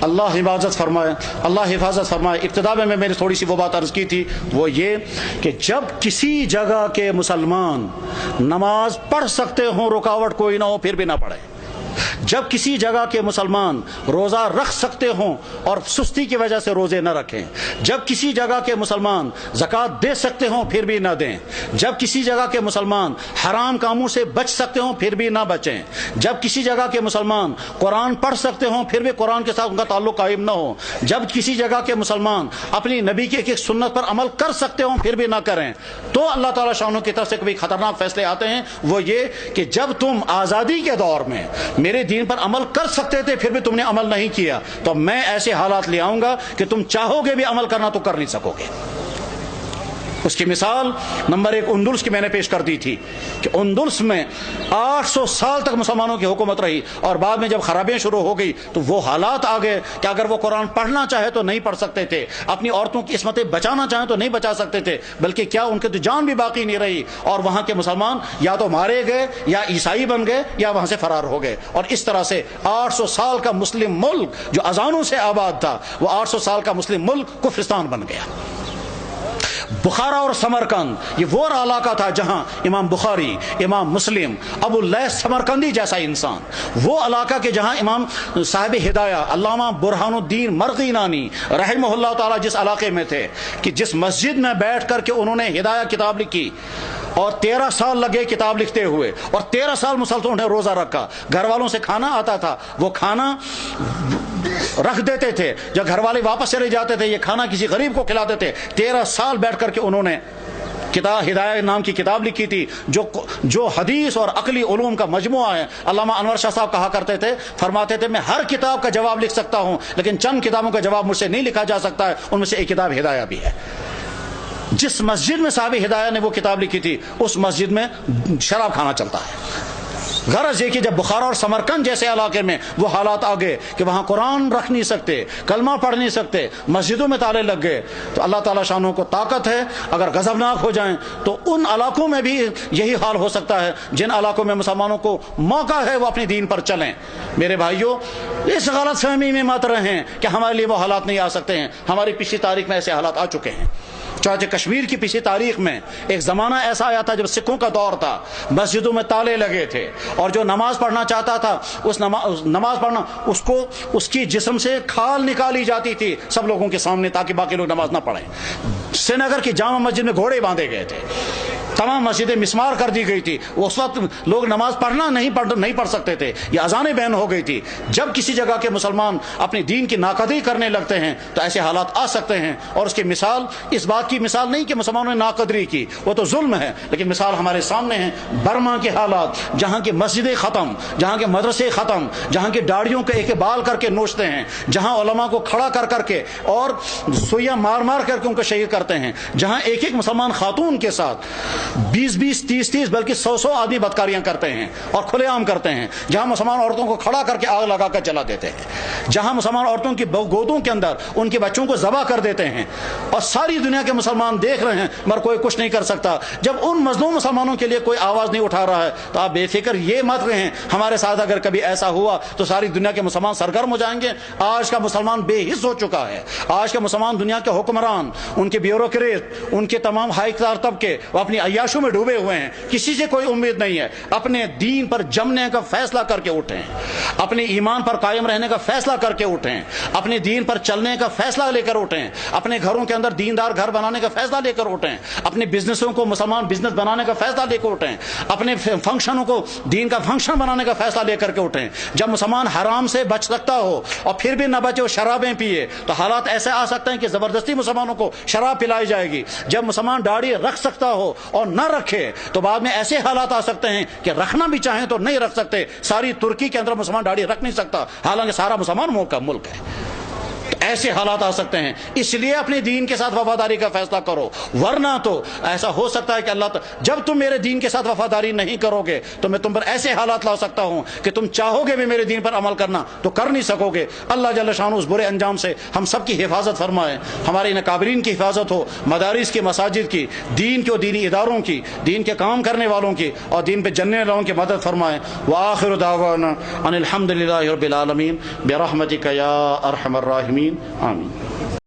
اللہ حفاظت فرمائے. ابتدا میں نے تھوڑی سی وہ بات عرض کی تھی، وہ یہ کہ جب کسی جگہ کے مسلمان نماز پڑھ سکتے ہوں، رکاوٹ کوئی نہ ہو، پھر بھی نہ پڑھیں. جب کسی جگہ کے مسلمان روزہ رکھ سکتے ہوں اور سستی کی وجہ سے روزے نہ رکھیں. جب کسی جگہ کے مسلمان زکوٰۃ دے سکتے ہوں پھر بھی نہ دیں. جب کسی جگہ کے مسلمان حرام کاموں سے بچ سکتے ہوں پھر بھی نہ بچیں. جب کسی جگہ کے مسلمان قرآن پڑھ سکتے ہوں پھر بھی قرآن کے ساتھ ان کا تعلق قائم نہ ہو. جب کسی جگہ کے مسلمان اپنی نبی کی ایک سنت پر عمل کر سکتے ہوں پھر بھی نہ کریں. تو اللہ تعالیٰ شانوں کی طرف سے کبھی خطرناک فیصلے آتے ہیں، وہ یہ کہ جب تم آزادی کے دور میں میرے دین پر عمل کر سکتے تھے پھر بھی تم نے عمل نہیں کیا، تو میں ایسے حالات لے آؤں گا کہ تم چاہو گے بھی عمل کرنا تو کر نہیں سکو گے. اس کی مثال نمبر 1 اندلس کی میں نے پیش کر دی تھی کہ اندلس میں 800 سال تک مسلمانوں کی حکومت رہی، اور بعد میں جب خرابیاں شروع ہو گئی تو وہ حالات آ گئے کہ اگر وہ قرآن پڑھنا چاہے تو نہیں پڑھ سکتے تھے، اپنی عورتوں کی عصمتیں بچانا چاہیں تو نہیں بچا سکتے تھے، بلکہ کیا ان کی تو جان بھی باقی نہیں رہی، اور وہاں کے مسلمان یا تو مارے گئے یا عیسائی بن گئے یا وہاں سے فرار ہو گئے. اور اس طرح سے 800 سال کا مسلم ملک جو اذانوں سے آباد تھا، وہ 800 سال کا مسلم ملک کفرستان بن گیا. بخارا اور سمرقند یہ وہ علاقہ تھا جہاں امام بخاری، امام مسلم، ابو اللیث سمرقندی جیسا انسان، وہ علاقہ کے جہاں امام صاحب ہدایہ علامہ برہان الدین مرغینانی رحمہ اللہ تعالی جس علاقے میں تھے، کہ جس مسجد میں بیٹھ کر کے انہوں نے ہدایہ کتاب لکھی، اور 13 سال لگے کتاب لکھتے ہوئے، اور 13 سال مسلسل نے روزہ رکھا. گھر والوں سے کھانا آتا تھا، وہ کھانا رکھ دیتے تھے، جب گھر والے واپس چلے جاتے تھے یہ کھانا کسی غریب کو کھلاتے تھے. 13 سال بیٹھ کر کے انہوں نے کتاب ہدایہ نام کی کتاب لکھی تھی، جو حدیث اور عقلی علوم کا مجموعہ ہے. علامہ انور شاہ صاحب کہا کرتے تھے، فرماتے تھے میں ہر کتاب کا جواب لکھ سکتا ہوں لیکن چند کتابوں کا جواب مجھ سے نہیں لکھا جا سکتا ہے، ان میں سے ایک کتاب ہدایہ بھی ہے. جس مسجد میں صاحب ہدایہ نے وہ کتاب لکھی تھی اس مسجد میں شراب کھانا چلتا ہے. غرض یہ کہ جب بخارا اور سمرقند جیسے علاقے میں وہ حالات آ گئے کہ وہاں قرآن رکھ نہیں سکتے، کلمہ پڑھ نہیں سکتے، مسجدوں میں تالے لگ گئے، تو اللہ تعالیٰ شانوں کو طاقت ہے، اگر غضبناک ہو جائیں تو ان علاقوں میں بھی یہی حال ہو سکتا ہے جن علاقوں میں مسلمانوں کو موقع ہے وہ اپنے دین پر چلیں. میرے بھائیوں، اس غلط فہمی میں مت رہیں کہ ہمارے لیے وہ حالات نہیں آ سکتے ہیں. ہماری پچھلی تاریخ میں ایسے حالات آ چکے ہیں. چنانچہ کشمیر کی پچھلی تاریخ میں ایک زمانہ ایسا آیا تھا جب سکھوں کا دور تھا، مسجدوں میں تالے لگے تھے، اور جو نماز پڑھنا چاہتا تھا اس نماز پڑھنا اس کی جسم سے کھال نکالی جاتی تھی سب لوگوں کے سامنے تاکہ باقی لوگ نماز نہ پڑھیں. سری نگر کی جامع مسجد میں گھوڑے باندھے گئے تھے، تمام مسجدیں مسمار کر دی گئی تھی. اس وقت لوگ نماز پڑھنا نہیں پڑھ سکتے تھے، یہ اذانیں بین ہو گئی تھی. جب کسی جگہ کے مسلمان اپنی دین کی ناقدری کرنے لگتے ہیں تو ایسے حالات آ سکتے ہیں. اور اس کی مثال اس بات کی مثال نہیں کہ مسلمانوں نے ناقدری کی، وہ تو ظلم ہے، لیکن مثال ہمارے سامنے ہے برما کے حالات، جہاں کی مسجدیں ختم، جہاں کے مدرسے ختم، جہاں کے داڑھیوں کے ایک بال کر کے نوچتے ہیں، جہاں علماء کو کھڑا کر کے اور سوئیاں مار کر کے ان کو شہید کرتے ہیں، جہاں ایک مسلمان خاتون کے ساتھ 20 30 بلکہ 100 آدمی بدکاریاں کرتے ہیں اور کھلے عام کرتے ہیں، جہاں مسلمان عورتوں کو کھڑا کر کے آگ لگا کر جلا دیتے ہیں، جہاں مسلمان عورتوں کی گودوں کے اندر ان کے بچوں کو ذبح کر دیتے ہیں، اور ساری دنیا کے مسلمان دیکھ رہے ہیں مگر کوئی کچھ نہیں کر سکتا. جب ان مظلوم مسلمانوں کے لیے کوئی آواز نہیں اٹھا رہا ہے تو آپ بے فکر یہ مت رہیں ہمارے ساتھ اگر کبھی ایسا ہوا تو ساری دنیا کے مسلمان سرگرم ہو جائیں گے. آج کا مسلمان بے حس ہو چکا ہے. آج کا مسلمان دنیا کے حکمران، ان کے بیوروکریٹ، ان کے تمام ہائی کلاس طبقے وہ اپنی عیاشوں میں ڈوبے ہوئے ہیں. کسی سے کوئی امید نہیں ہے. اپنے دین پر جمنے کا فیصلہ کر کے اٹھیں، اپنے ایمان پر قائم رہنے کا فیصلہ کر کے اٹھیں، اپنے دین پر چلنے کا فیصلہ لے کر اٹھیں، اپنے گھروں کے اندر دیندار گھر بنانے کا فیصلہ لے کر اٹھیں، اپنے بزنسوں کو مسلمان بزنس بنانے کا فیصلہ لے کر اٹھیں، اپنے فنکشنوں کو دین کا فنکشن بنانے کا فیصلہ لے کر کے اٹھیں. جب مسلمان حرام سے بچ سکتا ہو اور پھر بھی نہ بچے اور شرابیں پیے تو حالات ایسے آ سکتے ہیں کہ زبردستی مسلمانوں کو شراب پلائی جائے گی. جب مسلمان داڑھی رکھ سکتا ہو اور نہ رکھے تو بعد میں ایسے حالات آ سکتے ہیں کہ رکھنا بھی چاہیں تو نہیں رکھ سکتے. ساری ترکی کے اندر مسلمان داڑھی رکھ نہیں سکتا حالانکہ سارا مسلمان ملک ہے. ایسے حالات آ سکتے ہیں، اس لیے اپنے دین کے ساتھ وفاداری کا فیصلہ کرو، ورنہ تو ایسا ہو سکتا ہے کہ اللہ جب تم میرے دین کے ساتھ وفاداری نہیں کرو گے تو میں تم پر ایسے حالات لا سکتا ہوں کہ تم چاہو گے بھی میرے دین پر عمل کرنا تو کر نہیں سکو گے۔ اللہ جل شانہ اس برے انجام سے ہم سب کی حفاظت فرمائے، ہمارے ان اکابرین کی حفاظت ہو، مدارس کی، مساجد کی، دین کی اور دینی اداروں کی، دین کے کام کرنے والوں کی اور دین پہ جننے والوں کی مدد فرمائے۔ وآخر دعوانا ان الحمد للہ رب العالمین برحمتک یا ارحم الراحمین، آمین۔